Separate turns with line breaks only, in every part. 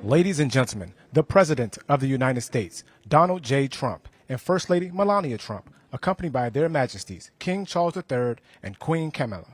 Ladies and gentlemen, the President of the United States, Donald J. Trump, and First Lady Melania Trump, accompanied by their Majesties, King Charles III and Queen Camilla.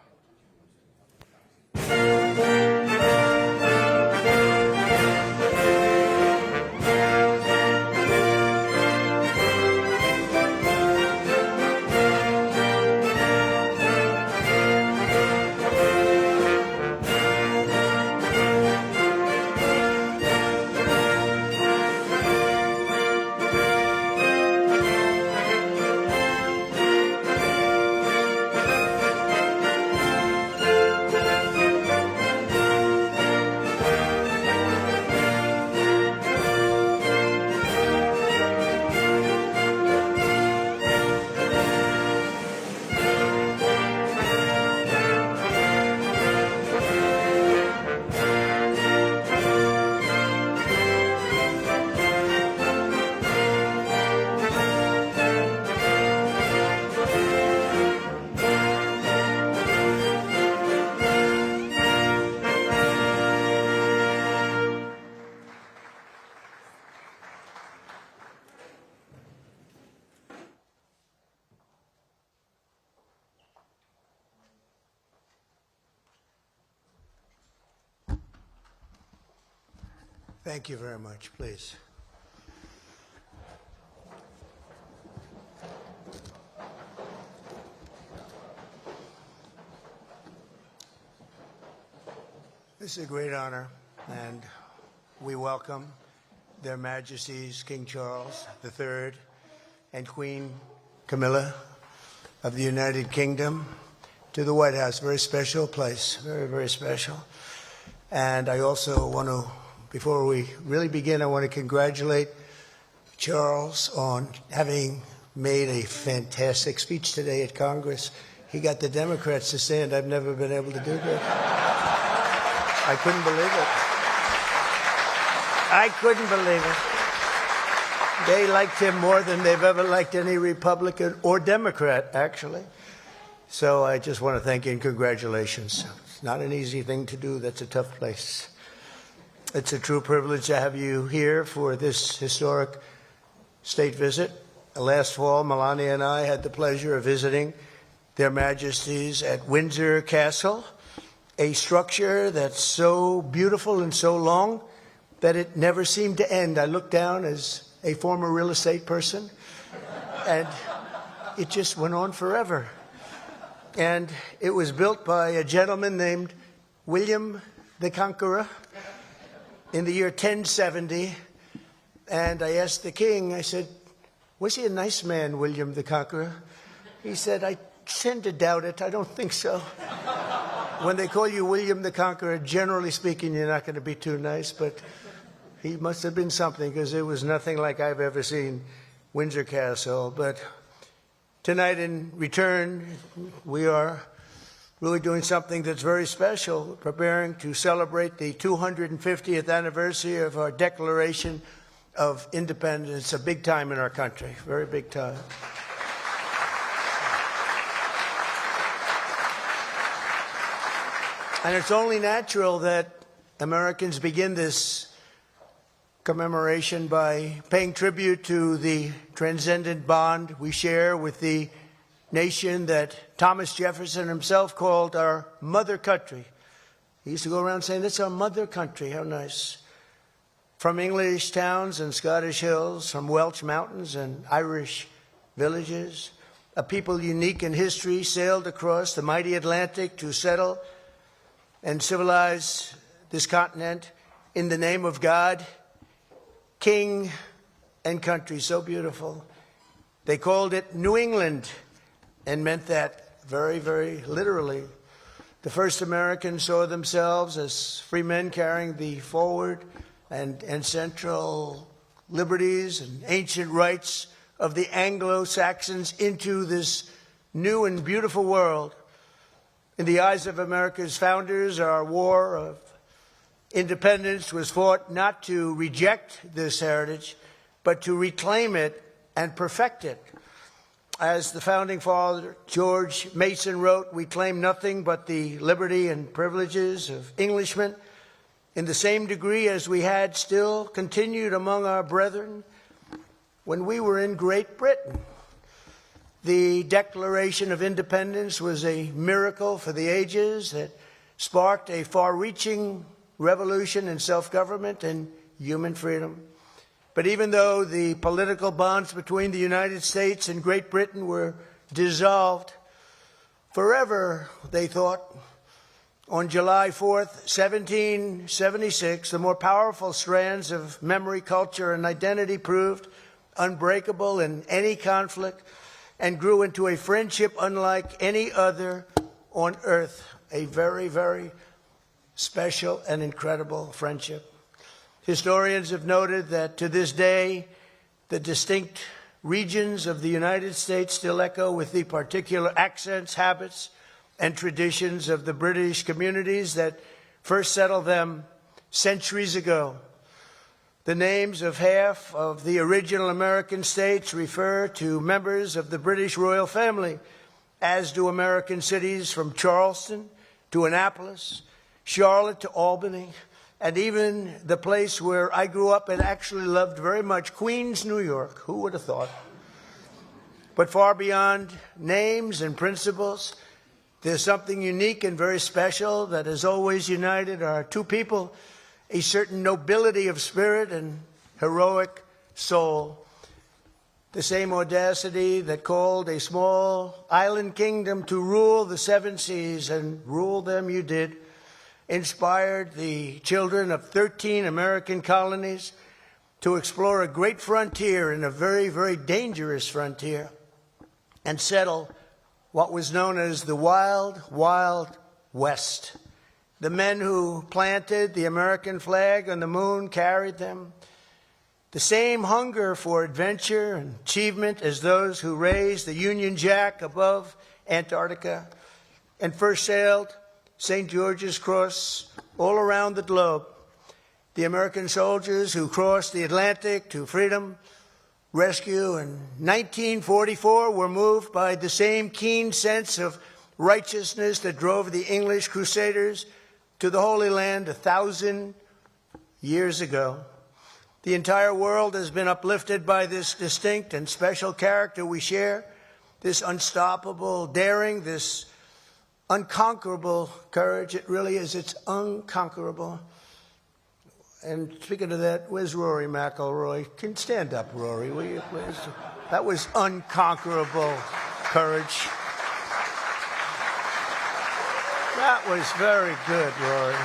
Thank you very much. Please. This is a great honor, and we welcome Their Majesties King Charles III and Queen Camilla of the United Kingdom to the White House. Very special place, very, very special. And I also want to, before we really begin, I want to congratulate Charles on having made a fantastic speech today at Congress. He got the Democrats to stand. I've never been able to do that. I couldn't believe it. I couldn't believe it. They liked him more than they've ever liked any Republican or Democrat, actually. So I just want to thank you and congratulations. It's not an easy thing to do. That's a tough place. It's a true privilege to have you here for this historic state visit. Last fall, Melania and I had the pleasure of visiting Their Majesties at Windsor Castle, a structure that's so beautiful and so long that it never seemed to end. I looked down as a former real estate person, and it just went on forever. And it was built by a gentleman named William the Conqueror in the year 1070, and I asked the king, I said, was he a nice man, William the Conqueror? He said, I tend to doubt it. I don't think so. When they call you William the Conqueror, generally speaking, you're not going to be too nice, but he must have been something, because it was nothing like I've ever seen Windsor Castle. But tonight, in return, we are really doing something that's very special, preparing to celebrate the 250th anniversary of our Declaration of Independence, a big time in our country, very big time. And it's only natural that Americans begin this commemoration by paying tribute to the transcendent bond we share with the nation that Thomas Jefferson himself called our mother country. He used to go around saying, "That's our mother country." How nice. From English towns and Scottish hills, from Welsh mountains and Irish villages, a people unique in history sailed across the mighty Atlantic to settle and civilize this continent in the name of God, King, and country. So beautiful. They called it New England, and meant that very, very literally. The first Americans saw themselves as free men carrying the forward and central liberties and ancient rights of the Anglo-Saxons into this new and beautiful world. In the eyes of America's founders, our war of independence was fought not to reject this heritage, but to reclaim it and perfect it. As the founding father, George Mason, wrote, "We claim nothing but the liberty and privileges of Englishmen in the same degree as we had still continued among our brethren when we were in Great Britain." The Declaration of Independence was a miracle for the ages that sparked a far-reaching revolution in self-government and human freedom. But even though the political bonds between the United States and Great Britain were dissolved forever, they thought, on July 4th, 1776, the more powerful strands of memory, culture, and identity proved unbreakable in any conflict and grew into a friendship unlike any other on earth, a very, very special and incredible friendship. Historians have noted that to this day, the distinct regions of the United States still echo with the particular accents, habits, and traditions of the British communities that first settled them centuries ago. The names of half of the original American states refer to members of the British royal family, as do American cities from Charleston to Annapolis, Charlotte to Albany, and even the place where I grew up and actually loved very much, Queens, New York. Who would have thought? But far beyond names and principles, there's something unique and very special that has always united our two people, a certain nobility of spirit and heroic soul. The same audacity that called a small island kingdom to rule the seven seas, and rule them you did, inspired the children of 13 American colonies to explore a great frontier and a very, very dangerous frontier and settle what was known as the Wild, Wild West. The men who planted the American flag on the moon carried them the same hunger for adventure and achievement as those who raised the Union Jack above Antarctica and first sailed St. George's Cross all around the globe. The American soldiers who crossed the Atlantic to freedom, rescue in 1944 were moved by the same keen sense of righteousness that drove the English Crusaders to the Holy Land 1,000 years ago. The entire world has been uplifted by this distinct and special character we share, this unstoppable daring, this unconquerable courage. It really is. It's unconquerable. And speaking of that, where's Rory McIlroy? Can stand up, Rory, will you please? That was unconquerable courage. That was very good, Rory.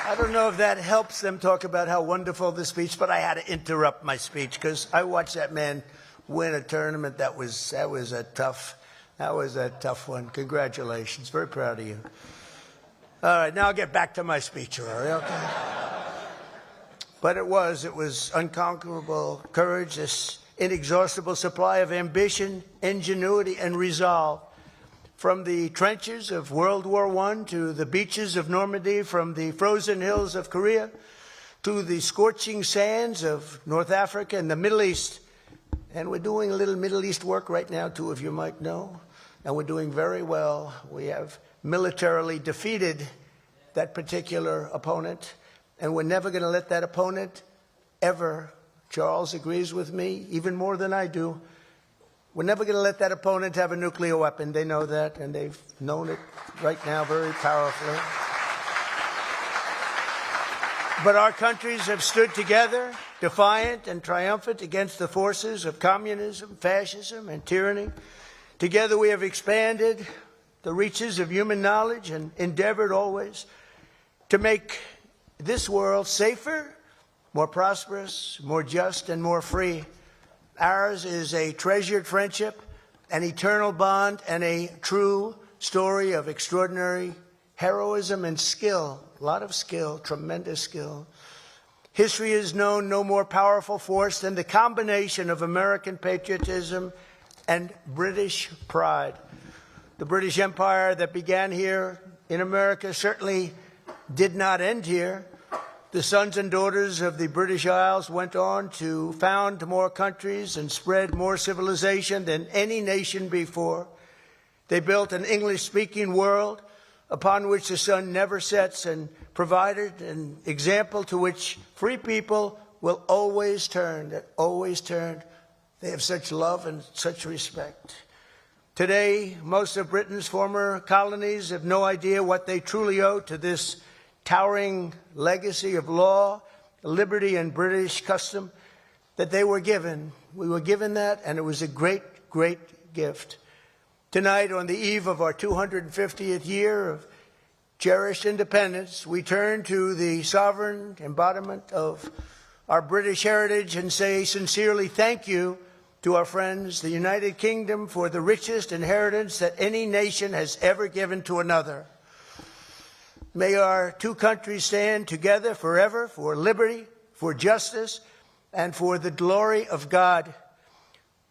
I don't know if that helps them talk about how wonderful the speech, but I had to interrupt my speech because I watched that man win a tournament. That was a tough one. Congratulations. Very proud of you. All right, now I'll get back to my speech, Rory, okay? But it was unconquerable courage, this inexhaustible supply of ambition, ingenuity, and resolve. From the trenches of World War I to the beaches of Normandy, from the frozen hills of Korea to the scorching sands of North Africa and the Middle East. And we're doing a little Middle East work right now, two of you might know. And we're doing very well. We have militarily defeated that particular opponent. And we're never going to let that opponent ever, Charles agrees with me, even more than I do, we're never going to let that opponent have a nuclear weapon. They know that, and they've known it right now very powerfully. But our countries have stood together, defiant and triumphant against the forces of communism, fascism, and tyranny. Together we have expanded the reaches of human knowledge and endeavored always to make this world safer, more prosperous, more just, and more free. Ours is a treasured friendship, an eternal bond, and a true story of extraordinary heroism and skill. A lot of skill, tremendous skill. History has known no more powerful force than the combination of American patriotism and British pride. The British Empire that began here in America certainly did not end here. The sons and daughters of the British Isles went on to found more countries and spread more civilization than any nation before. They built an English-speaking world upon which the sun never sets and provided an example to which free people will always turn, that always turn. They have such love and such respect. Today, most of Britain's former colonies have no idea what they truly owe to this towering legacy of law, liberty, and British custom that they were given. We were given that, and it was a great, great gift. Tonight, on the eve of our 250th year of cherished independence, we turn to the sovereign embodiment of our British heritage and say sincerely thank you to our friends, the United Kingdom, for the richest inheritance that any nation has ever given to another. May our two countries stand together forever for liberty, for justice, and for the glory of God.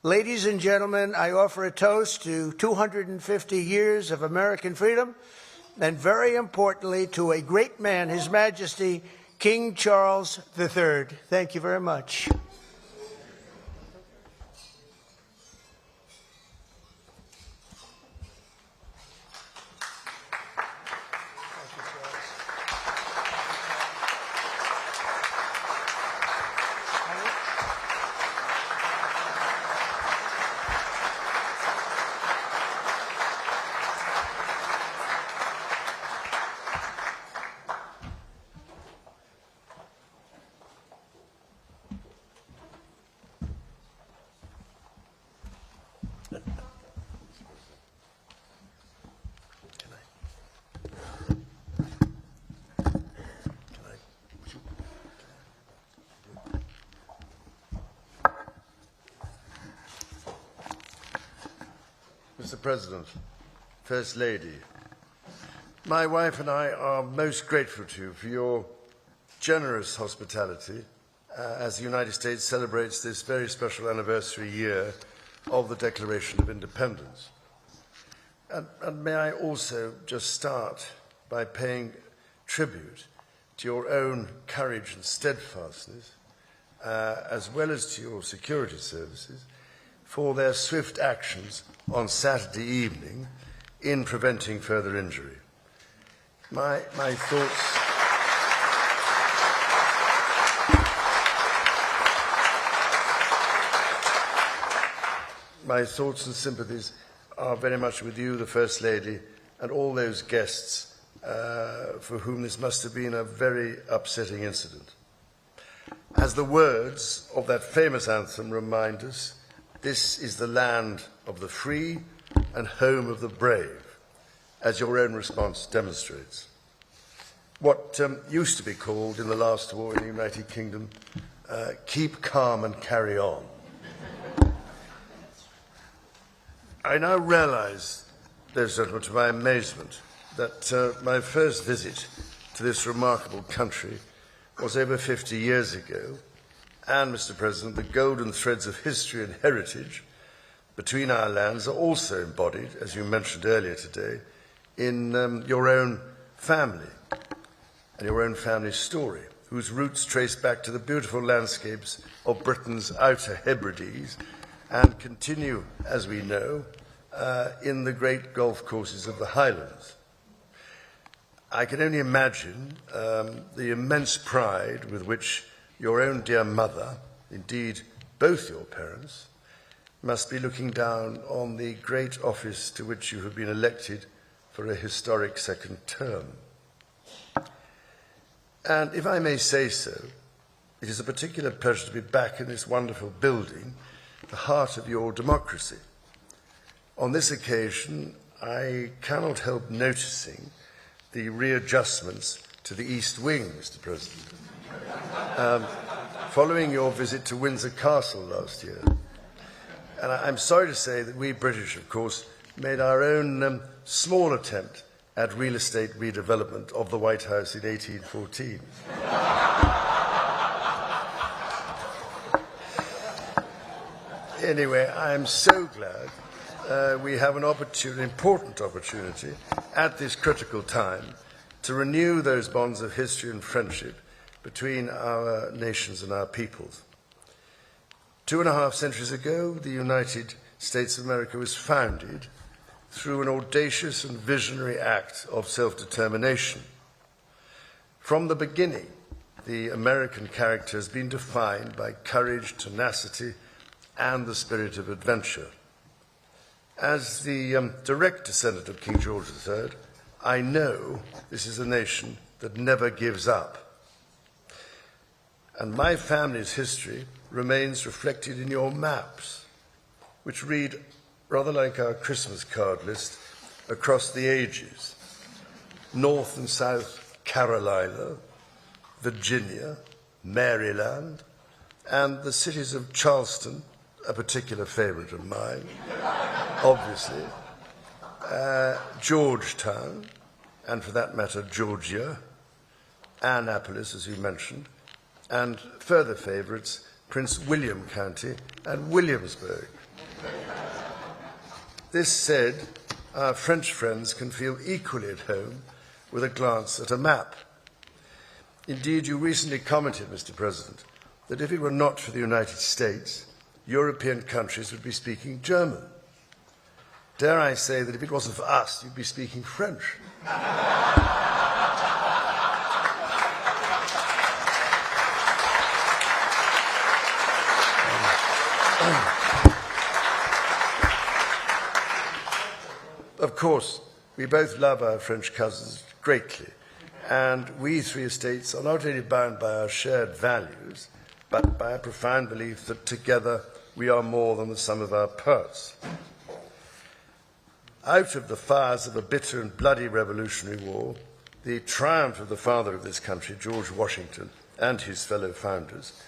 Ladies and gentlemen, I offer a toast to 250 years of American freedom, and very importantly, to a great man, His Majesty, King Charles III. Thank you very much.
Mr. President, First Lady, my wife and I are most grateful to you for your generous hospitality as the United States celebrates this very special anniversary year of the Declaration of Independence. And may I also just start by paying tribute to your own courage and steadfastness, as well as to your security services, for their swift actions on Saturday evening in preventing further injury. My thoughts and sympathies are very much with you, the First Lady, and all those guests for whom this must have been a very upsetting incident. As the words of that famous anthem remind us, this is the land of the free and home of the brave, as your own response demonstrates. What used to be called in the last war in the United Kingdom, keep calm and carry on. I now realize, ladies and gentlemen, to my amazement, that my first visit to this remarkable country was over 50 years ago, and, Mr. President, the golden threads of history and heritage between our lands are also embodied, as you mentioned earlier today, in your own family and your own family story, whose roots trace back to the beautiful landscapes of Britain's Outer Hebrides and continue, as we know, in the great golf courses of the Highlands. I can only imagine the immense pride with which your own dear mother, indeed both your parents, must be looking down on the great office to which you have been elected for a historic second term. And if I may say so, it is a particular pleasure to be back in this wonderful building, the heart of your democracy. On this occasion, I cannot help noticing the readjustments to the East Wing, Mr. President, following your visit to Windsor Castle last year. And I'm sorry to say that we British, of course, made our own small attempt at real estate redevelopment of the White House in 1814. Anyway, I'm so glad we have an important opportunity at this critical time to renew those bonds of history and friendship between our nations and our peoples. 2.5 centuries ago, the United States of America was founded through an audacious and visionary act of self-determination. From the beginning, the American character has been defined by courage, tenacity, and the spirit of adventure. As the direct descendant of King George III, I know this is a nation that never gives up. And my family's history remains reflected in your maps, which read rather like our Christmas card list across the ages. North and South Carolina, Virginia, Maryland, and the cities of Charleston, a particular favorite of mine, obviously, Georgetown, and for that matter, Georgia, Annapolis, as you mentioned, and further favorites, Prince William County and Williamsburg. This said, our French friends can feel equally at home with a glance at a map. Indeed, you recently commented, Mr. President, that if it were not for the United States, European countries would be speaking German. Dare I say that if it wasn't for us, you'd be speaking French. Of course, we both love our French cousins greatly, and we three estates are not only bound by our shared values, but by a profound belief that together we are more than the sum of our parts. Out of the fires of a bitter and bloody Revolutionary War, the triumph of the father of this country, George Washington, and his fellow founders,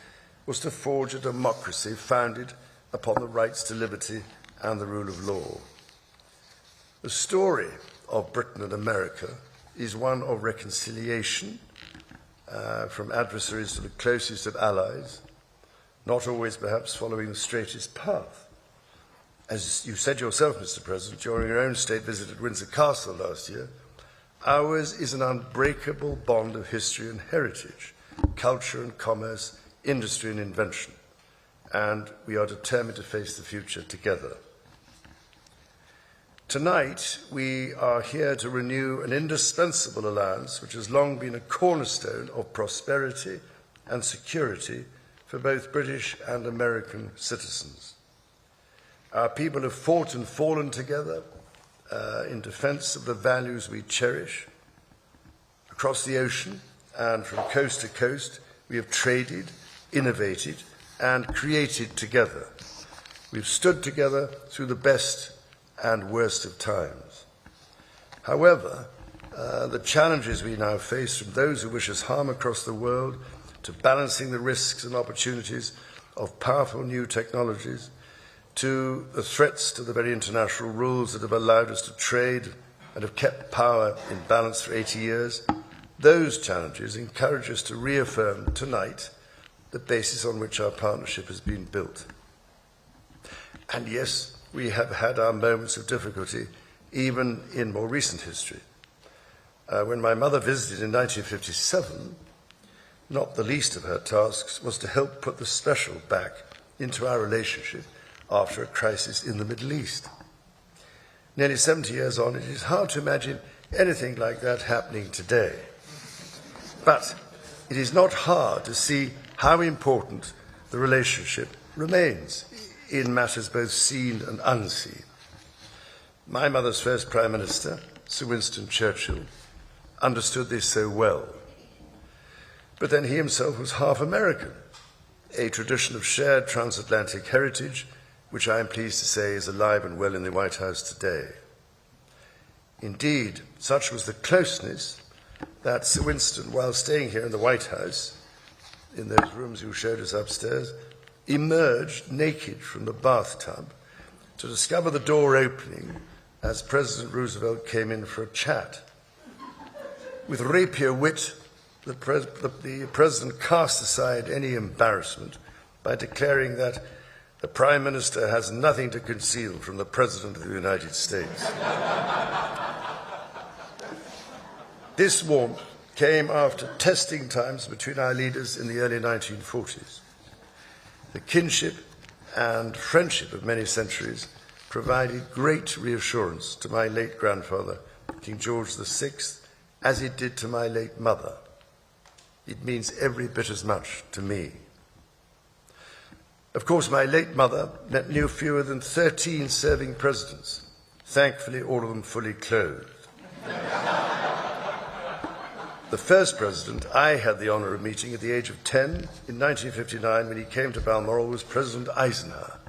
was to forge a democracy founded upon the rights to liberty and the rule of law. The story of Britain and America is one of reconciliation, from adversaries to the closest of allies, not always perhaps following the straightest path. As you said yourself, Mr. President, during your own state visit at Windsor Castle last year, ours is an unbreakable bond of history and heritage, culture and commerce, industry and invention, and we are determined to face the future together. Tonight, we are here to renew an indispensable alliance which has long been a cornerstone of prosperity and security for both British and American citizens. Our people have fought and fallen together in defense of the values we cherish. Across the ocean and from coast to coast, we have traded, innovated, and created together. We've stood together through the best and worst of times. However, the challenges we now face, from those who wish us harm across the world to balancing the risks and opportunities of powerful new technologies, to the threats to the very international rules that have allowed us to trade and have kept power in balance for 80 years, those challenges encourage us to reaffirm tonight the basis on which our partnership has been built. And yes, we have had our moments of difficulty, even in more recent history. When my mother visited in 1957, not the least of her tasks was to help put the special back into our relationship after a crisis in the Middle East. Nearly 70 years on, it is hard to imagine anything like that happening today. But it is not hard to see how important the relationship remains in matters both seen and unseen. My mother's first Prime Minister, Sir Winston Churchill, understood this so well. But then he himself was half American, a tradition of shared transatlantic heritage, which I am pleased to say is alive and well in the White House today. Indeed, such was the closeness that Sir Winston, while staying here in the White House, in those rooms you showed us upstairs, emerged naked from the bathtub to discover the door opening as President Roosevelt came in for a chat. With rapier wit, the President cast aside any embarrassment by declaring that the Prime Minister has nothing to conceal from the President of the United States. This warmth came after testing times between our leaders in the early 1940s. The kinship and friendship of many centuries provided great reassurance to my late grandfather, King George VI, as it did to my late mother. It means every bit as much to me. Of course, my late mother met no fewer than 13 serving presidents, thankfully all of them fully clothed. The first president I had the honour of meeting at the age of 10 in 1959 when he came to Balmoral was President Eisenhower,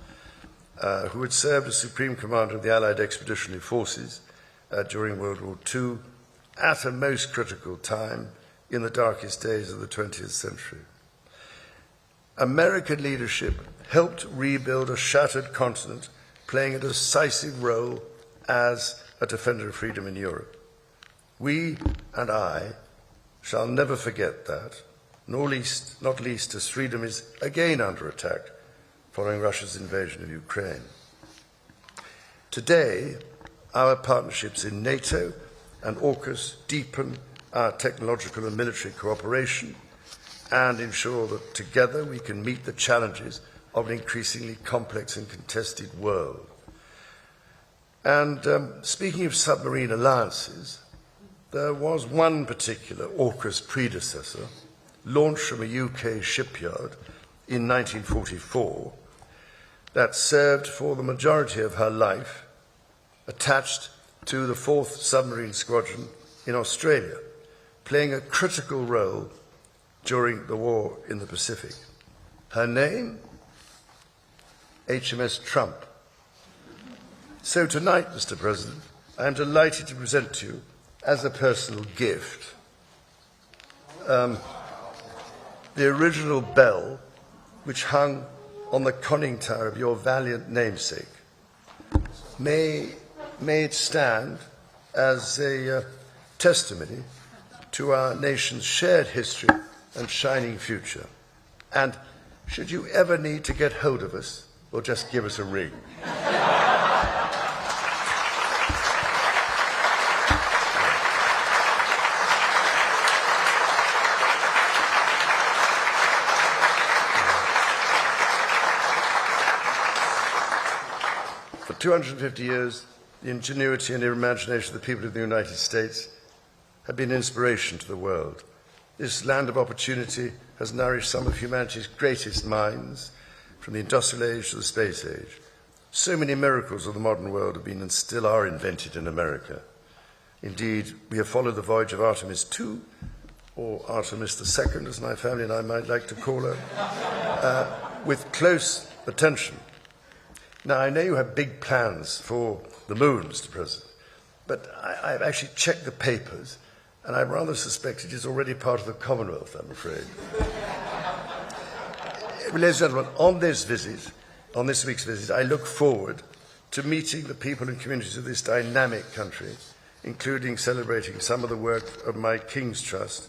who had served as Supreme Commander of the Allied Expeditionary Forces during World War II at a most critical time in the darkest days of the 20th century. American leadership helped rebuild a shattered continent, playing a decisive role as a defender of freedom in Europe. We and I shall never forget that, not least as freedom is again under attack following Russia's invasion of Ukraine. Today, our partnerships in NATO and AUKUS deepen our technological and military cooperation and ensure that together we can meet the challenges of an increasingly complex and contested world. And speaking of submarine alliances, there was one particular AUKUS predecessor, launched from a UK shipyard in 1944, that served for the majority of her life attached to the 4th Submarine Squadron in Australia, playing a critical role during the war in the Pacific. Her name? HMS Trump. So tonight, Mr. President, I am delighted to present to you, as a personal gift, the original bell which hung on the conning tower of your valiant namesake. May it stand as a testimony to our nation's shared history and shining future. And should you ever need to get hold of us, well, just give us a ring. For 250 years, the ingenuity and imagination of the people of the United States have been an inspiration to the world. This land of opportunity has nourished some of humanity's greatest minds, from the industrial age to the space age. So many miracles of the modern world have been and still are invented in America. Indeed, we have followed the voyage of Artemis II, or Artemis II, as my family and I might like to call her, with close attention. Now, I know you have big plans for the moon, Mr. President, but I've actually checked the papers, and I rather suspect it is already part of the Commonwealth, I'm afraid. Ladies and gentlemen, on this week's visit, I look forward to meeting the people and communities of this dynamic country, including celebrating some of the work of my King's Trust,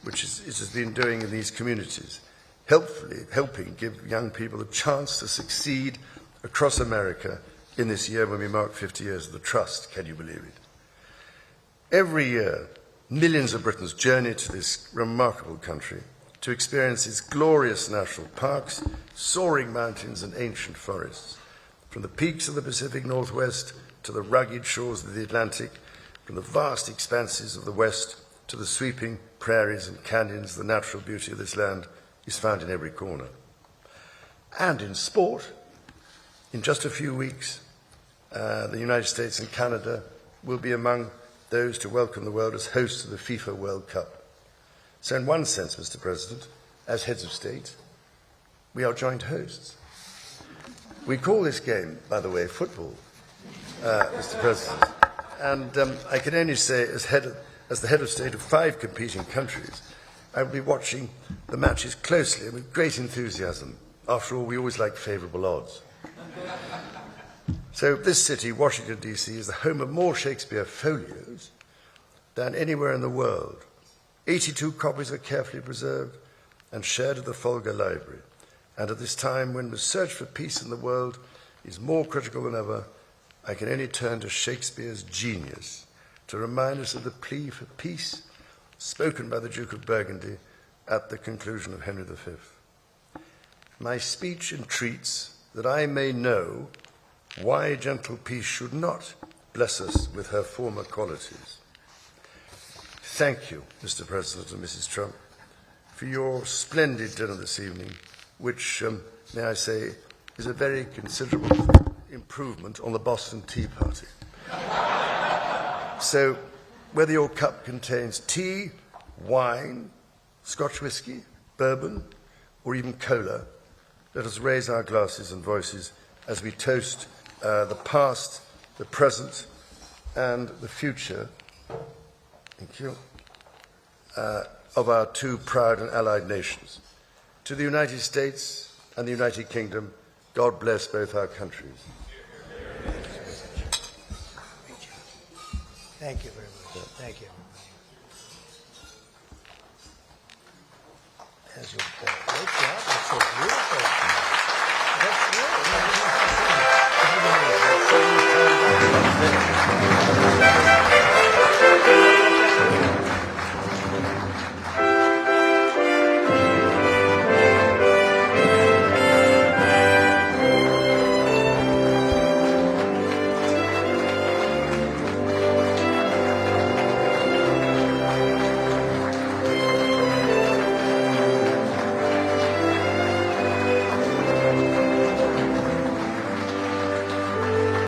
which it has been doing in these communities, helping give young people a chance to succeed across America in this year when we mark 50 years of the Trust. Can you believe it? Every year, millions of Britons journey to this remarkable country to experience its glorious national parks, soaring mountains and ancient forests. From the peaks of the Pacific Northwest to the rugged shores of the Atlantic, from the vast expanses of the West to the sweeping prairies and canyons, the natural beauty of this land is found in every corner. And in sport, in just a few weeks, the United States and Canada will be among those to welcome the world as hosts of the FIFA World Cup. So in one sense, Mr. President, as heads of state, we are joint hosts. We call this game, by the way, football, Mr. President. And I can only say, as the head of state of 5 competing countries, I will be watching the matches closely and with great enthusiasm. After all, we always like favourable odds. So this city, Washington, D.C., is the home of more Shakespeare folios than anywhere in the world. 82 copies are carefully preserved and shared at the Folger Library. And at this time, when the search for peace in the world is more critical than ever, I can only turn to Shakespeare's genius to remind us of the plea for peace spoken by the Duke of Burgundy at the conclusion of Henry V. My speech entreats that I may know why gentle peace should not bless us with her former qualities. Thank you, Mr. President and Mrs. Trump, for your splendid dinner this evening, which, may I say, is a very considerable improvement on the Boston Tea Party. So, whether your cup contains tea, wine, Scotch whisky, bourbon, or even cola, let us raise our glasses and voices as we toast the past, the present, and the future, thank you, of our two proud and allied nations. To the United States and the United Kingdom, God bless both our countries.
Thank you very much. Thank you. As your great job. That's so beautiful. That's really